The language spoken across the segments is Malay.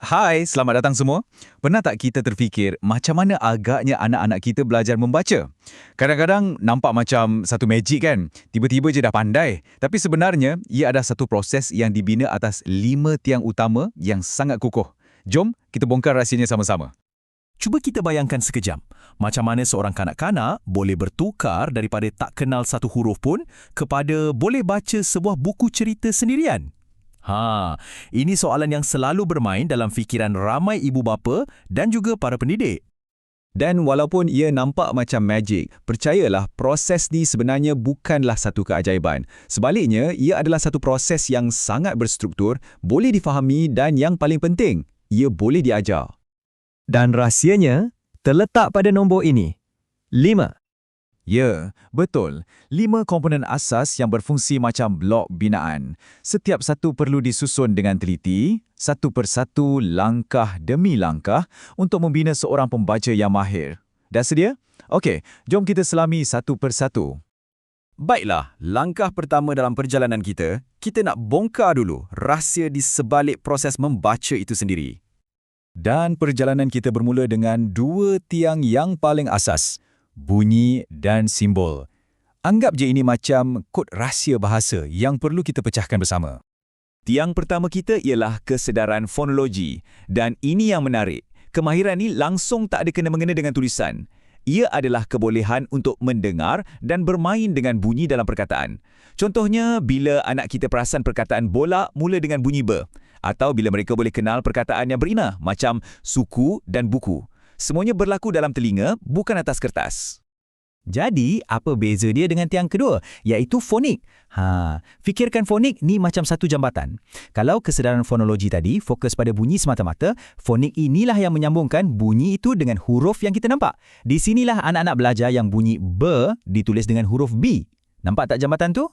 Hai, selamat datang semua. Pernah tak kita terfikir macam mana agaknya anak-anak kita belajar membaca? Kadang-kadang nampak macam satu magic kan? Tiba-tiba je dah pandai. Tapi sebenarnya, ia ada satu proses yang dibina atas 5 tiang utama yang sangat kukuh. Jom, kita bongkar rahsianya sama-sama. Cuba kita bayangkan sekejap, macam mana seorang kanak-kanak boleh bertukar daripada tak kenal satu huruf pun kepada boleh baca sebuah buku cerita sendirian. Ini soalan yang selalu bermain dalam fikiran ramai ibu bapa dan juga para pendidik. Dan walaupun ia nampak macam magic, percayalah proses ni sebenarnya bukanlah satu keajaiban. Sebaliknya, ia adalah satu proses yang sangat berstruktur, boleh difahami dan yang paling penting, ia boleh diajar. Dan rahsianya terletak pada nombor ini. 5. Ya, betul. 5 komponen asas yang berfungsi macam blok binaan. Setiap satu perlu disusun dengan teliti, satu persatu, langkah demi langkah untuk membina seorang pembaca yang mahir. Dah sedia? Okey, jom kita selami satu persatu. Baiklah, langkah pertama dalam perjalanan kita nak bongkar dulu rahsia di sebalik proses membaca itu sendiri. Dan perjalanan kita bermula dengan 2 tiang yang paling asas, bunyi dan simbol. Anggap je ini macam kod rahsia bahasa yang perlu kita pecahkan bersama. Tiang pertama kita ialah kesedaran fonologi. Dan ini yang menarik. Kemahiran ini langsung tak ada kena-mengena dengan tulisan. Ia adalah kebolehan untuk mendengar dan bermain dengan bunyi dalam perkataan. Contohnya, bila anak kita perasan perkataan bola mula dengan bunyi B. Atau bila mereka boleh kenal perkataan yang berina, macam suku dan buku. Semuanya berlaku dalam telinga, bukan atas kertas. Jadi, apa beza dia dengan tiang kedua? Iaitu fonik. Fikirkan fonik ni macam satu jambatan. Kalau kesedaran fonologi tadi fokus pada bunyi semata-mata, fonik inilah yang menyambungkan bunyi itu dengan huruf yang kita nampak. Di sinilah anak-anak belajar yang bunyi B ditulis dengan huruf B. Nampak tak jambatan tu?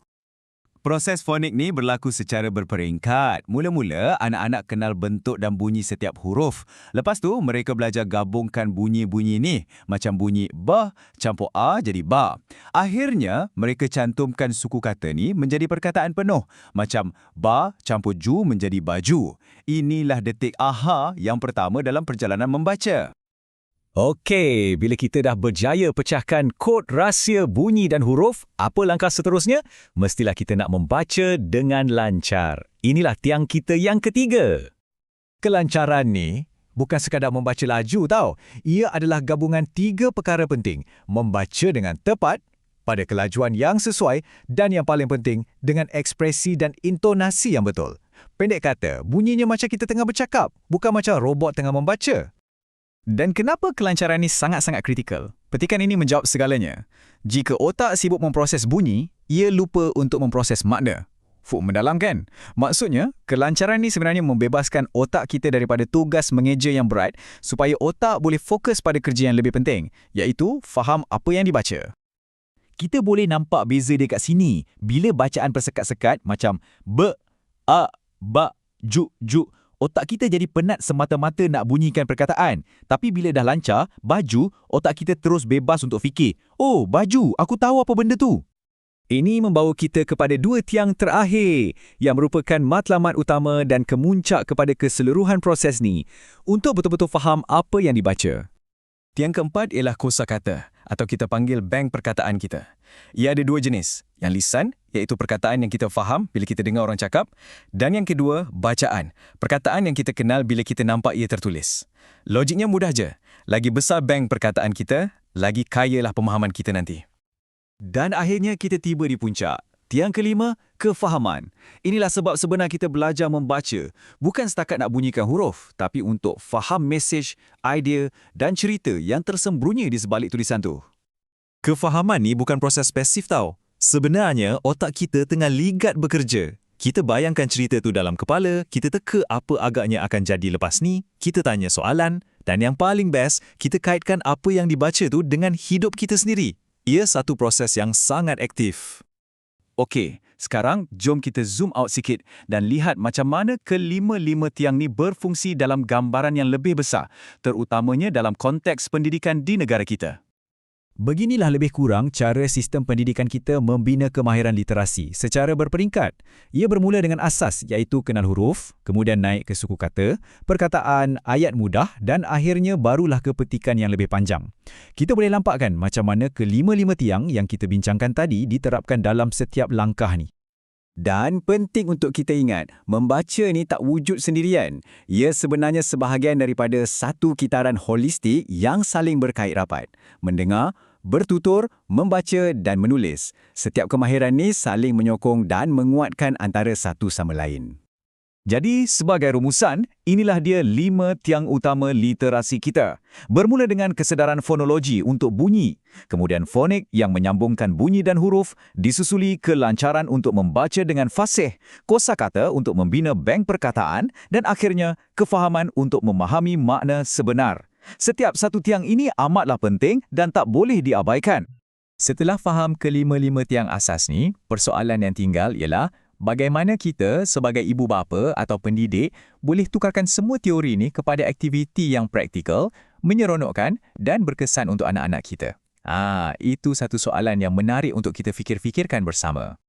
Proses fonik ni berlaku secara berperingkat. Mula-mula, anak-anak kenal bentuk dan bunyi setiap huruf. Lepas tu, mereka belajar gabungkan bunyi-bunyi ni. Macam bunyi ba campur a jadi ba. Akhirnya, mereka cantumkan suku kata ni menjadi perkataan penuh. Macam ba campur ju menjadi baju. Inilah detik aha yang pertama dalam perjalanan membaca. Okey, bila kita dah berjaya pecahkan kod rahsia bunyi dan huruf, apa langkah seterusnya? Mestilah kita nak membaca dengan lancar. Inilah tiang kita yang ketiga. Kelancaran ni bukan sekadar membaca laju tau. Ia adalah gabungan 3 perkara penting. Membaca dengan tepat, pada kelajuan yang sesuai dan yang paling penting, dengan ekspresi dan intonasi yang betul. Pendek kata, bunyinya macam kita tengah bercakap, bukan macam robot tengah membaca. Dan kenapa kelancaran ini sangat-sangat kritikal? Petikan ini menjawab segalanya. Jika otak sibuk memproses bunyi, ia lupa untuk memproses makna. Mendalam kan? Maksudnya, kelancaran ini sebenarnya membebaskan otak kita daripada tugas mengeja yang berat supaya otak boleh fokus pada kerja yang lebih penting, iaitu faham apa yang dibaca. Kita boleh nampak beza dia kat sini. Bila bacaan persekat-sekat macam be, a, ba, ju, otak kita jadi penat semata-mata nak bunyikan perkataan. Tapi bila dah lancar, baju, otak kita terus bebas untuk fikir. Oh, baju, aku tahu apa benda tu. Ini membawa kita kepada 2 tiang terakhir yang merupakan matlamat utama dan kemuncak kepada keseluruhan proses ni untuk betul-betul faham apa yang dibaca. Tiang keempat ialah kosakata atau kita panggil bank perkataan kita. Ia ada 2 jenis. Yang lisan, iaitu perkataan yang kita faham bila kita dengar orang cakap. Dan yang kedua, bacaan. Perkataan yang kita kenal bila kita nampak ia tertulis. Logiknya mudah je. Lagi besar bank perkataan kita, lagi kayalah pemahaman kita nanti. Dan akhirnya kita tiba di puncak. Tiang kelima, kefahaman. Inilah sebab sebenar kita belajar membaca. Bukan setakat nak bunyikan huruf, tapi untuk faham mesej, idea dan cerita yang tersembunyi di sebalik tulisan tu. Kefahaman ni bukan proses pasif tau. Sebenarnya, otak kita tengah ligat bekerja. Kita bayangkan cerita tu dalam kepala, kita teka apa agaknya akan jadi lepas ni, kita tanya soalan, dan yang paling best, kita kaitkan apa yang dibaca tu dengan hidup kita sendiri. Ia satu proses yang sangat aktif. Okey, sekarang jom kita zoom out sikit dan lihat macam mana kelima-lima tiang ni berfungsi dalam gambaran yang lebih besar, terutamanya dalam konteks pendidikan di negara kita. Beginilah lebih kurang cara sistem pendidikan kita membina kemahiran literasi secara berperingkat. Ia bermula dengan asas iaitu kenal huruf, kemudian naik ke suku kata, perkataan, ayat mudah dan akhirnya barulah ke petikan yang lebih panjang. Kita boleh nampakkan macam mana kelima-lima tiang yang kita bincangkan tadi diterapkan dalam setiap langkah ni. Dan penting untuk kita ingat, membaca ni tak wujud sendirian. Ia sebenarnya sebahagian daripada satu kitaran holistik yang saling berkait rapat. Mendengar, bertutur, membaca dan menulis. Setiap kemahiran ni saling menyokong dan menguatkan antara satu sama lain. Jadi, sebagai rumusan, inilah dia 5 tiang utama literasi kita. Bermula dengan kesedaran fonologi untuk bunyi, kemudian fonik yang menyambungkan bunyi dan huruf, disusuli kelancaran untuk membaca dengan fasih, kosakata untuk membina bank perkataan, dan akhirnya kefahaman untuk memahami makna sebenar. Setiap satu tiang ini amatlah penting dan tak boleh diabaikan. Setelah faham kelima-lima tiang asas ni, persoalan yang tinggal ialah bagaimana kita sebagai ibu bapa atau pendidik boleh tukarkan semua teori ni kepada aktiviti yang praktikal, menyeronokkan dan berkesan untuk anak-anak kita. Itu satu soalan yang menarik untuk kita fikir-fikirkan bersama.